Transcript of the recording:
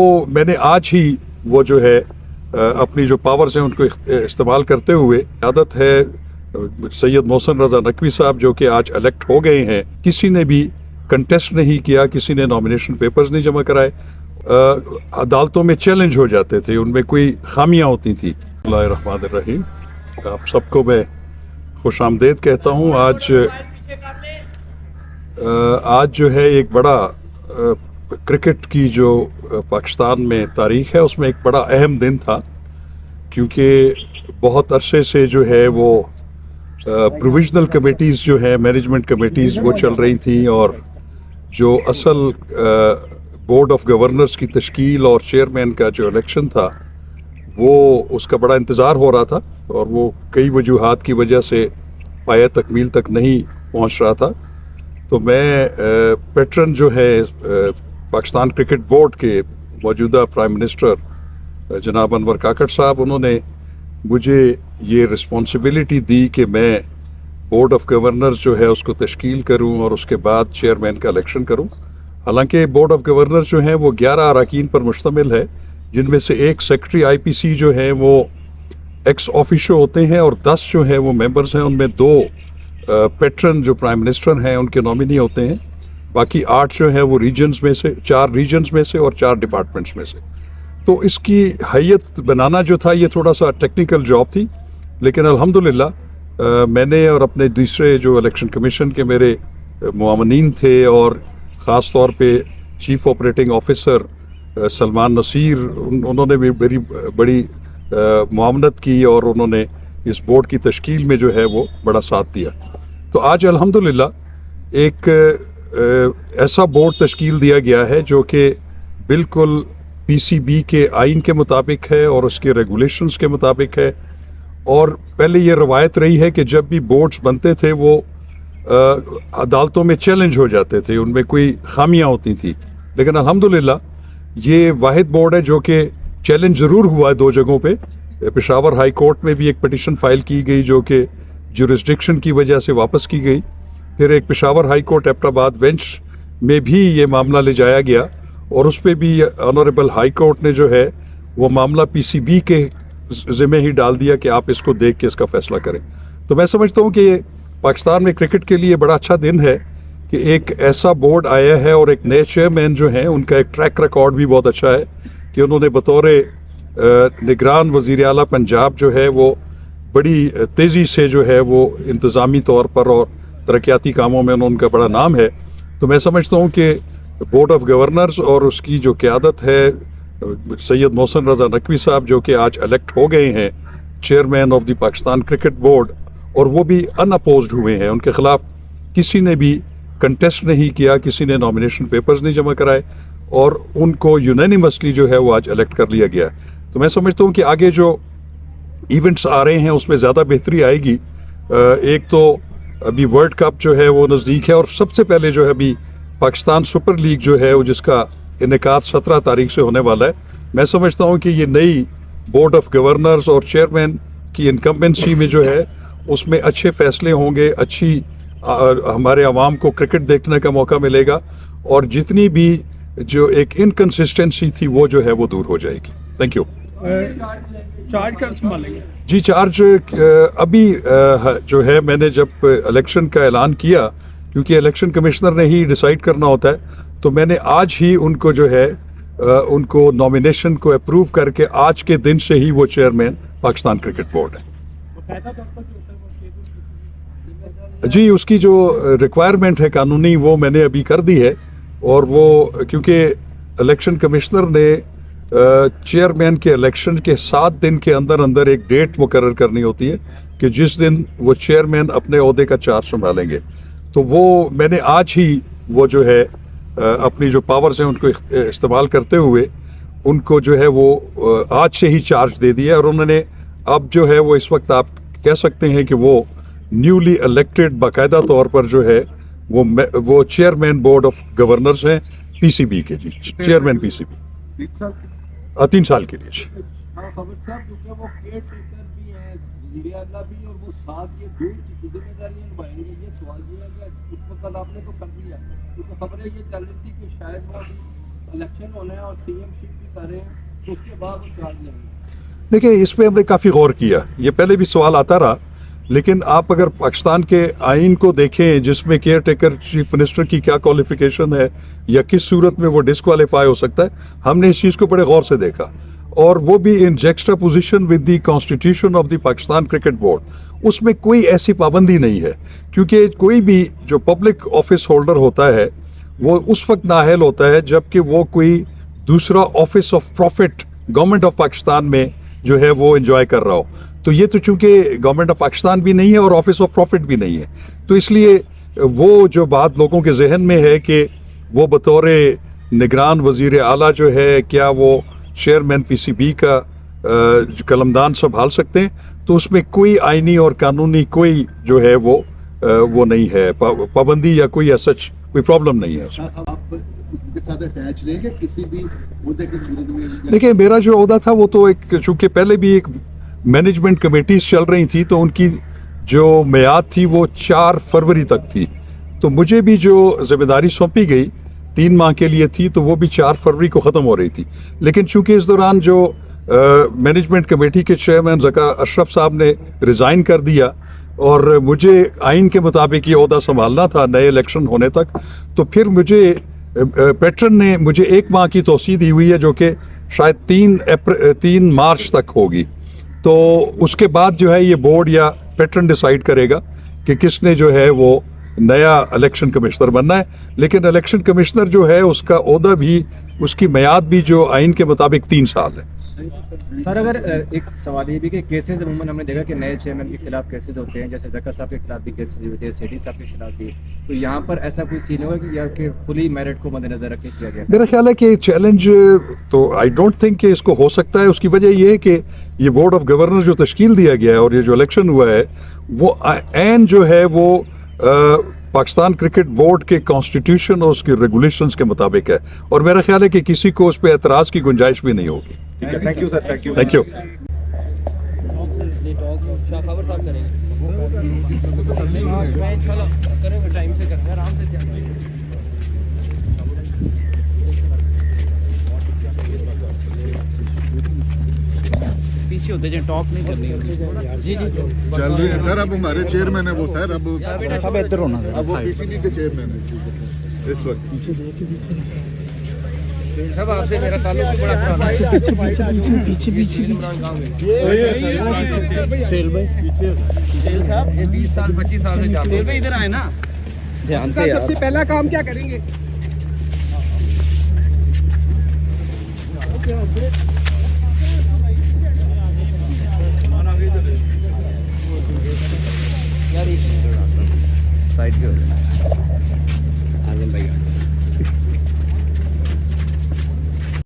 تو میں نے آج ہی وہ جو ہے اپنی جو پاورز ہیں ان کو استعمال کرتے ہوئے عادت ہے سید محسن رضا نقوی صاحب جو کہ آج الیکٹ ہو گئے ہیں، کسی نے بھی کنٹیسٹ نہیں کیا، کسی نے نامینیشن پیپرز نہیں جمع کرائے، عدالتوں میں چیلنج ہو جاتے تھے، ان میں کوئی خامیاں ہوتی تھیں۔ بسم اللہ الرحمن الرحیم، آپ سب کو میں خوش آمدید کہتا ہوں۔ آج جو ہے ایک بڑا کرکٹ کی جو پاکستان میں تاریخ ہے اس میں ایک بڑا اہم دن تھا، کیونکہ بہت عرصے سے جو ہے وہ پروویژنل کمیٹیز جو ہے مینجمنٹ کمیٹیز وہ چل رہی تھیں، اور جو اصل بورڈ آف گورنرز کی تشکیل اور چیئرمین کا جو الیکشن تھا وہ اس کا بڑا انتظار ہو رہا تھا، اور وہ کئی وجوہات کی وجہ سے پایہ تکمیل تک نہیں پہنچ رہا تھا۔ تو میں پیٹرن جو ہے پاکستان کرکٹ بورڈ کے موجودہ پرائم منسٹر جناب انور کاکڑ صاحب، انہوں نے مجھے یہ رسپانسبلٹی دی کہ میں بورڈ آف گورنرز جو ہے اس کو تشکیل کروں اور اس کے بعد چیئرمین کا الیکشن کروں۔ حالانکہ بورڈ آف گورنرز جو ہیں وہ 11 اراکین پر مشتمل ہے، جن میں سے ایک سیکرٹری آئی پی سی جو ہیں وہ ایکس آفیشو ہوتے ہیں، اور 10 جو ہیں وہ ممبرز ہیں، ان میں 2 پیٹرن جو پرائم منسٹر ہیں ان کے نامنی ہوتے ہیں، باقی 8 جو ہیں وہ ریجنز میں سے، 4 ریجنز میں سے اور 4 ڈپارٹمنٹس میں سے۔ تو اس کی حیت بنانا جو تھا یہ تھوڑا سا ٹیکنیکل جاب تھی، لیکن الحمدللہ میں نے اور اپنے دوسرے جو الیکشن کمیشن کے میرے معاونین تھے، اور خاص طور پہ chief operating officer Salman Naseer, انہوں نے بھی میری بڑی معاونت کی، اور انہوں نے اس بورڈ کی تشکیل میں جو ہے وہ بڑا ساتھ دیا۔ تو آج الحمدللہ ایک ایسا بورڈ تشکیل دیا گیا ہے جو کہ بالکل پی سی بی کے آئین کے مطابق ہے اور اس کے ریگولیشنز کے مطابق ہے۔ اور پہلے یہ روایت رہی ہے کہ جب بھی بورڈز بنتے تھے وہ عدالتوں میں چیلنج ہو جاتے تھے، ان میں کوئی خامیاں ہوتی تھیں، لیکن الحمدللہ یہ واحد بورڈ ہے جو کہ چیلنج ضرور ہوا ہے 2 جگہوں پہ۔ پشاور ہائی کورٹ میں بھی ایک پٹیشن فائل کی گئی جو کہ جورسڈکشن کی وجہ سے واپس کی گئی، پھر ایک پشاور ہائی کورٹ ایبٹ آباد بینچ میں بھی یہ معاملہ لے جایا گیا، اور اس پہ بھی آنریبل ہائی کورٹ نے جو ہے وہ معاملہ پی سی بی کے ذمہ ہی ڈال دیا کہ آپ اس کو دیکھ کے اس کا فیصلہ کریں۔ تو میں سمجھتا ہوں کہ یہ پاکستان میں کرکٹ کے لیے بڑا اچھا دن ہے کہ ایک ایسا بورڈ آیا ہے، اور ایک نئے چیئرمین جو ہیں ان کا ایک ٹریک ریکارڈ بھی بہت اچھا ہے کہ انہوں نے بطور نگران وزیر اعلیٰ پنجاب جو ہے وہ بڑی تیزی سے جو ہے وہ انتظامی طور پر اور ترقیاتی کاموں میں ان کا بڑا نام ہے۔ تو میں سمجھتا ہوں کہ بورڈ آف گورنرز اور اس کی جو قیادت ہے سید محسن رضا نقوی صاحب جو کہ آج الیکٹ ہو گئے ہیں chairman of the Pakistan cricket board, اور وہ بھی ان اپوزڈ ہوئے ہیں، ان کے خلاف کسی نے بھی کنٹیسٹ نہیں کیا، کسی نے نامینیشن پیپرز نہیں جمع کرائے، اور ان کو یونینیمسلی جو ہے وہ آج الیکٹ کر لیا گیا ہے۔ تو میں سمجھتا ہوں کہ آگے جو ایونٹس آ رہے ہیں اس میں زیادہ بہتری آئے گی۔ ایک تو ابھی ورلڈ کپ جو ہے وہ نزدیک ہے، اور سب سے پہلے جو ہے ابھی پاکستان سپر لیگ جو ہے وہ جس کا انعقاد 17 تاریخ سے ہونے والا ہے۔ میں سمجھتا ہوں کہ یہ نئی بورڈ آف گورنرز اور چیئرمین کی انکمبنسی میں جو ہے اس میں اچھے فیصلے ہوں گے، اچھی ہمارے عوام کو کرکٹ دیکھنے کا موقع ملے گا، اور جتنی بھی جو ایک انکنسسٹنسی تھی وہ جو ہے وہ دور ہو جائے گی۔ Thank you. چارج کر سنبھالیں گے؟ جی چارج ابھی جو ہے میں نے جب الیکشن کا اعلان کیا، کیونکہ الیکشن کمشنر نے ہی ڈیسائیڈ کرنا ہوتا ہے، تو میں نے آج ہی ان کو جو ہے ان کو نامینیشن کو اپروو کر کے آج کے دن سے ہی وہ چیئرمین پاکستان کرکٹ بورڈ ہے۔ جی اس کی جو ریکوائرمنٹ ہے قانونی وہ میں نے ابھی کر دی ہے، اور وہ کیونکہ الیکشن کمشنر نے چیئرمین کے الیکشن کے 7 دن کے اندر اندر ایک ڈیٹ مقرر کرنی ہوتی ہے کہ جس دن وہ چیئرمین اپنے عہدے کا چارج سنبھالیں گے۔ تو وہ میں نے آج ہی وہ جو ہے اپنی جو پاورز ہیں ان کو استعمال کرتے ہوئے ان کو جو ہے وہ آج سے ہی چارج دے دیا، اور انہوں نے اب جو ہے وہ اس وقت آپ کہہ سکتے ہیں کہ وہ نیولی الیکٹڈ باقاعدہ طور پر جو ہے وہ چیئرمین بورڈ آف گورنرز ہیں پی سی بی کے۔ جی چیئرمین پی سی بی 3 سال کے لیے۔ خبر صاحب جو وہ کیئر ٹیکر بھی ہیں، وزیر اعلیٰ بھی، اور وہ ساتھ یہ بورڈ کی ذمہ داریاں نبھائیں گے، یہ سوال یہ ہے کہ اس وقت آپ نے تو کر دیا، کیونکہ خبریں یہ چل رہی تھی کہ شاید وہ الیکشن ہونا ہے اور سی ایم شپ بھی کر رہے ہیں تو اس کے بعد وہ چارج لیں گے؟ دیکھیں اس پہ ہم نے کافی غور کیا, یہ پہلے بھی سوال آتا رہا, لیکن آپ اگر پاکستان کے آئین کو دیکھیں جس میں کیئر ٹیکر چیف منسٹر کی کیا کوالیفیکیشن ہے یا کس صورت میں وہ ڈسکوالیفائی ہو سکتا ہے, ہم نے اس چیز کو بڑے غور سے دیکھا, اور وہ بھی in juxtaposition with the constitution of the Pakistan cricket board. اس میں کوئی ایسی پابندی نہیں ہے, کیونکہ کوئی بھی جو پبلک آفس ہولڈر ہوتا ہے وہ اس وقت نااہل ہوتا ہے جب کہ وہ کوئی دوسرا office of profit government of Pakistan میں جو ہے وہ انجوائے کر رہا ہو. تو یہ تو چونکہ گورنمنٹ آف پاکستان بھی نہیں ہے اور آفس آف پروفٹ بھی نہیں ہے, تو اس لیے وہ جو بات لوگوں کے ذہن میں ہے کہ وہ بطور نگران وزیر اعلیٰ جو ہے کیا وہ چیئرمین پی سی بی کا قلمدان سنبھال سکتے ہیں, تو اس میں کوئی آئینی اور قانونی کوئی جو ہے وہ نہیں ہے پابندی یا کوئی سچ کوئی پرابلم نہیں ہے. آپ کے ساتھ اٹیچ رہیں گے کسی بھی عہدے کی صورت میں؟ دیکھیں میرا جو عہدہ تھا وہ تو ایک چونکہ پہلے بھی ایک مینجمنٹ کمیٹیز چل رہی تھی تو ان کی جو میعاد تھی وہ 4 فروری تک تھی, تو مجھے بھی جو ذمہ داری سونپی گئی 3 ماہ کے لیے تھی تو وہ بھی 4 فروری کو ختم ہو رہی تھی. لیکن چونکہ اس دوران جو مینجمنٹ کمیٹی کے چیئرمین ذکا اشرف صاحب نے ریزائن کر دیا اور مجھے آئین کے مطابق یہ عہدہ سنبھالنا تھا نئے الیکشن ہونے تک, تو پھر مجھے پیٹرن نے مجھے 1 ماہ کی توسیع دی ہوئی ہے جو کہ شاید 3 مارچ تک ہوگی. تو اس کے بعد جو ہے یہ بورڈ یا پیٹرن ڈیسائیڈ کرے گا کہ کس نے جو ہے وہ نیا الیکشن کمشنر بننا ہے. لیکن الیکشن کمشنر جو ہے اس کا عہدہ بھی اس کی میعاد بھی جو آئین کے مطابق 3 سال ہے. سر اگر ایک سوال یہ بھی کہ کیسز عموماً ہم نے دیکھا کہ نئے چیئرمین کے خلاف کیسز ہوتے ہیں, جیسے زکا صاحب کے خلاف بھی کیسز ہوتے ہیں, سیٹھی صاحب کے خلاف بھی, تو یہاں پر ایسا کوئی سین ہوگا کہ یا کہ فلی میرٹ کو مد نظر رکھ کے کیا گیا؟ میرا خیال ہے کہ چیلنج تو آئی ڈونٹ تھنک کہ اس کو ہو سکتا ہے. اس کی وجہ یہ ہے کہ یہ بورڈ آف گورنر جو تشکیل دیا گیا ہے اور یہ جو الیکشن ہوا ہے وہ عین جو ہے وہ پاکستان کرکٹ بورڈ کے کانسٹیٹیوشن اور اس کی ریگولیشنز کے مطابق ہے, اور میرا خیال ہے کہ کسی کو اس پہ اعتراض کی گنجائش بھی نہیں ہوگی. Thank you sir. Thank you. پیچھے ہوتے جائیں, ٹاک نہیں کرنی ہے. جی چل رہی ہے سر, اب ہمارے چیئرمین ہیں وہ سر, اب سب ادھر ہونا ہے. اب وہ پی سی بی کے چیئرمین ہیں اس وقت. سب آپ سے میرا تعلق بھی بڑا اچھا ہے. پیچھے سیل صاحب یہ 20 سال 25 سال سے چاہتے ہیں ادھر آئے نا. دھیان سے سب سے پہلا کام کیا کریں گے؟ سائڈ پہ ہو جائے.